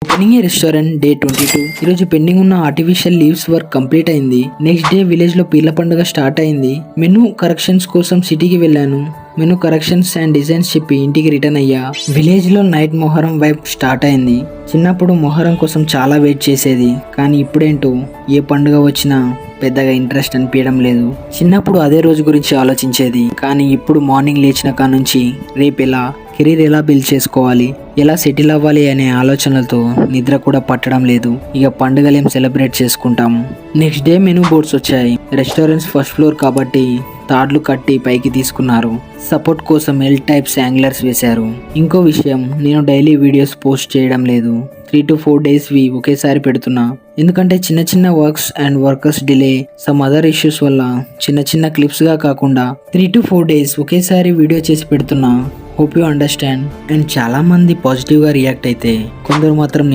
Opening ఏ restaurant day 22. ఈరోజు pending ఉన్న artificial leaves work complete అయింది. నెక్స్ట్ డే విలేజ్ లో పీర్ల పండుగ స్టార్ట్ అయింది. మెనూ కరెక్షన్స్ కోసం సిటీకి వెళ్ళాను. మెనూ కరెక్షన్స్ అండ్ డిజైన్స్ చెప్పి ఇంటికి రిటర్న్ అయ్యా. విలేజ్ లో నైట్ మొహరం వైబ్ స్టార్ట్ అయింది. చిన్నప్పుడు మొహరం కోసం చాలా వెయిట్ చేసేది, కానీ ఇప్పుడేంటో ఏ పండుగ వచ్చినా పెద్దగా ఇంట్రెస్ట్ అనిపించడం లేదు. చిన్నప్పుడు అదే రోజు గురించి ఆలోచించేది, కానీ ఇప్పుడు మార్నింగ్ లేచిన కా నుంచి రేపు ఎలా కెరీర్ ఎలా బిల్డ్ చేసుకోవాలి, ఎలా సెటిల్ అవ్వాలి అనే ఆలోచనలతో నిద్ర కూడా పట్టడం లేదు. ఇక పండుగలు ఏం సెలబ్రేట్ చేసుకుంటాము. నెక్స్ట్ డే మెనూ బోర్డ్స్ వచ్చాయి. రెస్టారెంట్స్ ఫస్ట్ ఫ్లోర్ కాబట్టి తాడ్లు కట్టి పైకి తీసుకున్నారు. సపోర్ట్ కోసం ఎల్ టైప్స్ యాంగ్లర్స్ వేశారు. ఇంకో విషయం, నేను డైలీ వీడియోస్ పోస్ట్ చేయడం లేదు. 3 to 4 days ఒకేసారి పెడుతున్నా. ఎందుకంటే చిన్న చిన్న works and workers delay, some other issues వల్ల చిన్న చిన్న క్లిప్స్ గా కాకుండా 3 to 4 days ఒకేసారి వీడియో చేసి పెడుతున్నా. Hope you understand. అండ్ చాలా మంది పాజిటివ్ గా రియాక్ట్ అయితే, కొందరు మాత్రం